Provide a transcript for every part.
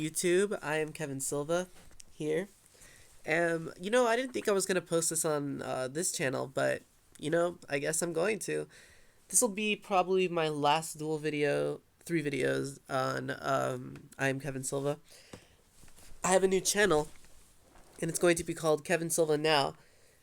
YouTube. I am Kevin Silva here. I didn't think I was going to post this on this channel, but, I guess I'm going to. This will be probably my last dual video, 3 videos on I am Kevin Silva. I have a new channel, and it's going to be called Kevin Silva Now,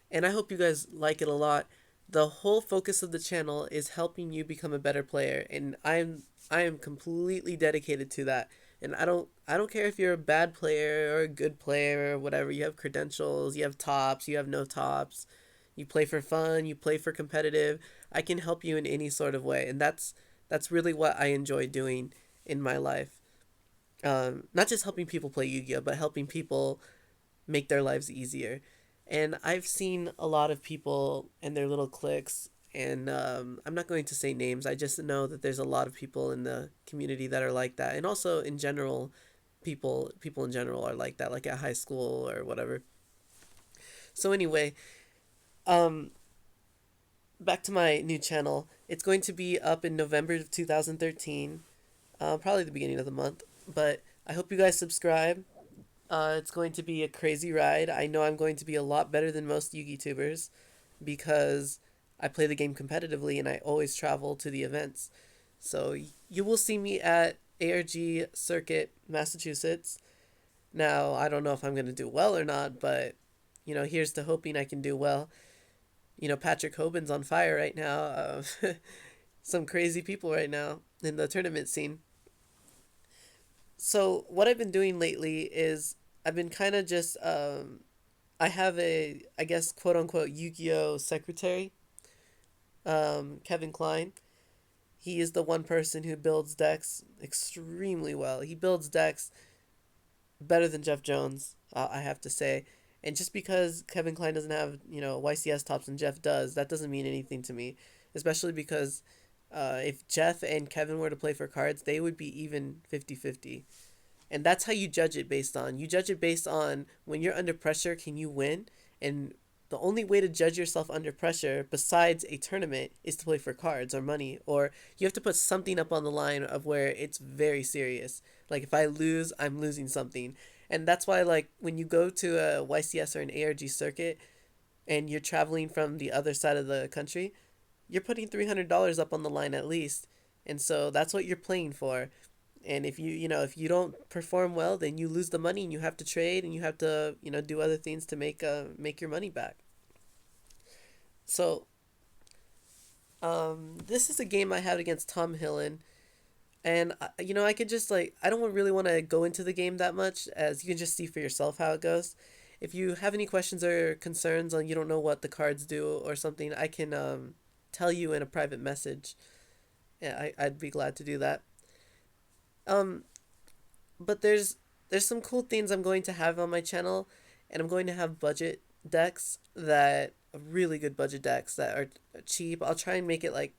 and I hope you guys like it a lot. The whole focus of the channel is helping you become a better player, and I am completely dedicated to that. And I don't care if you're a bad player or a good player or whatever. You have credentials, you have tops, you have no tops. You play for fun, you play for competitive. I can help you in any sort of way, and that's really what I enjoy doing in my life. Not just helping people play Yu-Gi-Oh, but helping people make their lives easier. And I've seen a lot of people and their little cliques, and I'm not going to say names. I just know that there's a lot of people in the community that are like that, and also in general, people in general are like that, like at high school or whatever. So anyway, um, back to my new channel. It's going to be up in November of 2013, probably the beginning of the month. But I hope you guys subscribe. It's going to be a crazy ride. I know I'm going to be a lot better than most YouTubers because I play the game competitively and I always travel to the events. So you will see me at ARG Circuit, Massachusetts. Now, I don't know if I'm going to do well or not, but here's to hoping I can do well. Patrick Hoban's on fire right now. Some crazy people right now in the tournament scene. So what I've been doing lately is I've been kind of just I have a, I guess, quote unquote Yugioh secretary, Kevin Klein. He is the one person who builds decks extremely well. He builds decks better than Jeff Jones, I have to say. And just because Kevin Klein doesn't have, YCS tops and Jeff does, that doesn't mean anything to me. Especially because if Jeff and Kevin were to play for cards, they would be even 50-50. And that's how you judge it based on. You judge it based on when you're under pressure, can you win? And the only way to judge yourself under pressure besides a tournament is to play for cards or money, or you have to put something up on the line of where it's very serious. Like if I lose, I'm losing something. And that's why, like, when you go to a YCS or an ARG circuit and you're traveling from the other side of the country, you're putting $300 up on the line at least. And so that's what you're playing for. And if you don't perform well, then you lose the money and you have to trade and you have to, do other things to make your money back. So, this is a game I had against Tom Hillin. And, I could just, like, I don't really want to go into the game that much, as you can just see for yourself how it goes. If you have any questions or concerns on you don't know what the cards do or something, I can tell you in a private message. Yeah, I'd be glad to do that. Um, but there's some cool things I'm going to have on my channel, and I'm going to have budget decks that really good budget decks that are cheap. I'll try and make it like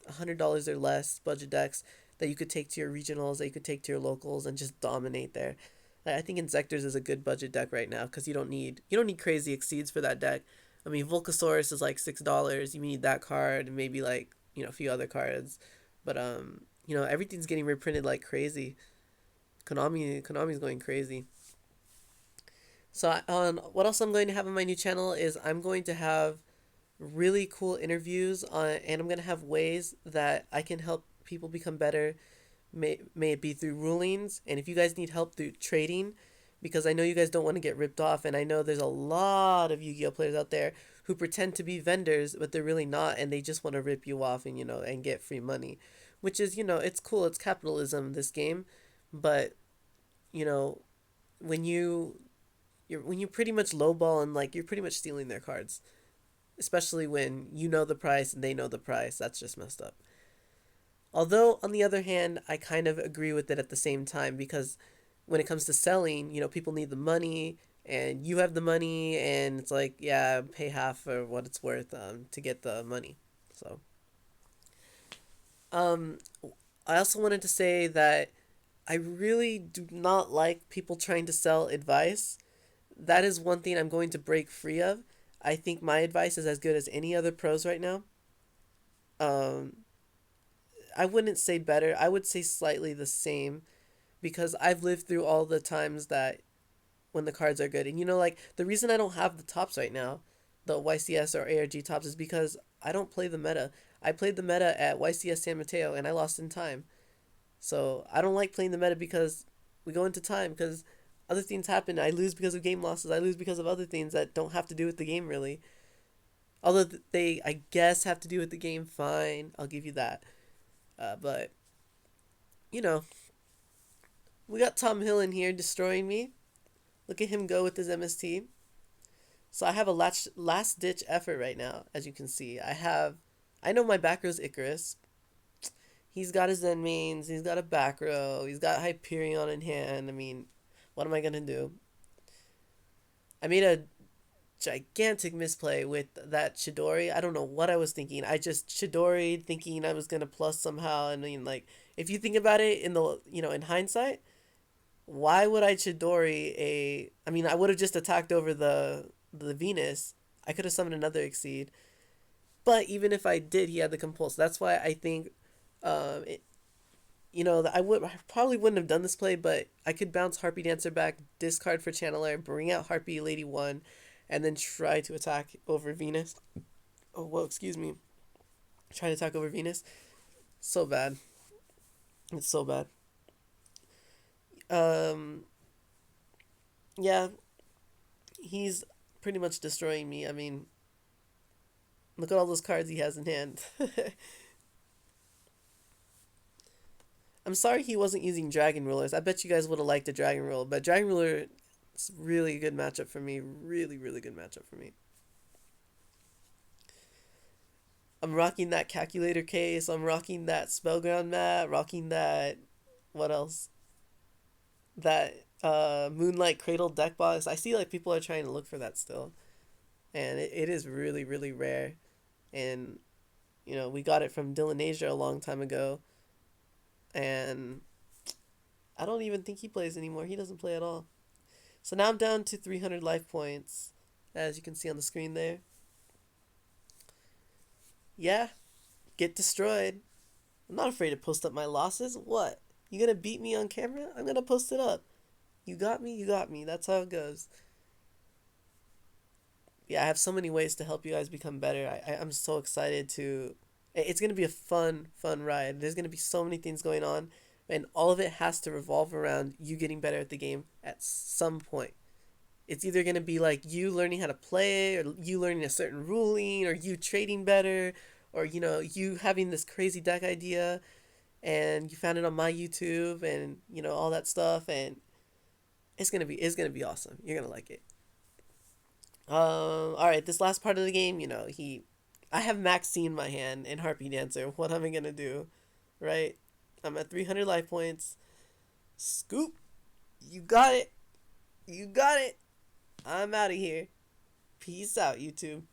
$100 or less budget decks that you could take to your regionals, that you could take to your locals, and just dominate there. Like, I think Insectors is a good budget deck right now because you don't need crazy exceeds for that deck. I mean, Volcasaurus is like $6. You need that card and maybe like a few other cards, but everything's getting reprinted like crazy. Konami's going crazy. So on what else I'm going to have on my new channel is I'm going to have really cool interviews and I'm going to have ways that I can help people become better. May it be through rulings, and if you guys need help through trading, because I know you guys don't want to get ripped off, and I know there's a lot of Yu-Gi-Oh players out there who pretend to be vendors but they're really not, and they just want to rip you off and get free money, which is it's cool, it's capitalism, this game. But you know when you pretty much lowball, and like you're pretty much stealing their cards, especially when you know the price and they know the price. That's just messed up. Although, on the other hand, I kind of agree with it at the same time, because when it comes to selling, people need the money and you have the money, and it's like, yeah, pay half for what it's worth to get the money. So, um, I also wanted to say that I really do not like people trying to sell advice. That is one thing I'm going to break free of. I think my advice is as good as any other pros right now. Um, I wouldn't say better. I would say slightly the same, because I've lived through all the times that when the cards are good. And like the reason I don't have the tops right now, the YCS or ARG tops, is because I don't play the meta. I played the meta at YCS San Mateo and I lost in time. So I don't like playing the meta because we go into time because other things happen. I lose because of game losses. I lose because of other things that don't have to do with the game really. Although they, I guess, have to do with the game. Fine, I'll give you that. But you know, we got Tom Hillin here destroying me. Look at him go with his MST. So I have a last ditch effort right now, as you can see. I know my back row's Icarus. He's got his Zen mains, he's got a back row, he's got Hyperion in hand. I mean, what am I gonna do? I made a gigantic misplay with that Chidori. I don't know what I was thinking. I just Chidori thinking I was gonna plus somehow. And I mean, like, if you think about it in the in hindsight, why would I Chidori a? I mean, I would have just attacked over the Venus. I could have summoned another Exceed. But even if I did, he had the Compulse. That's why I think, it, I probably wouldn't have done this play, but I could bounce Harpie Dancer back, discard for Channeler, bring out Harpie Lady 1, and then try to attack over Venus. Oh, well, excuse me. Try to attack over Venus. So bad. It's so bad. Um, yeah, he's pretty much destroying me. I mean, look at all those cards he has in hand. I'm sorry he wasn't using Dragon Rulers. I bet you guys would have liked a Dragon Ruler, but Dragon Ruler is really a good matchup for me. Really, really good matchup for me. I'm rocking that calculator case. I'm rocking that Spellground mat. Rocking that. What else? That Moonlight Cradle deck box. I see like people are trying to look for that still, and it is really really rare. And we got it from Dylan Asia a long time ago, and I don't even think he plays anymore. He doesn't play at all. So now I'm down to 300 life points, as you can see on the screen there. Yeah, get destroyed. I'm not afraid to post up my losses. What? You gonna beat me on camera? I'm gonna post it up. You got me, you got me. That's how it goes. Yeah, I have so many ways to help you guys become better. I'm so excited to. It's gonna be a fun ride. There's gonna be so many things going on, and all of it has to revolve around you getting better at the game at some point. It's either gonna be like you learning how to play, or you learning a certain ruling, or you trading better, or you having this crazy deck idea, and you found it on my YouTube, and all that stuff, and it's gonna be awesome. You're gonna like it. All right, this last part of the game, I have Maxine in my hand in Harpy Dancer. What am I gonna do, right? I'm at 300 life points. Scoop, you got it. You got it. I'm out of here. Peace out, YouTube.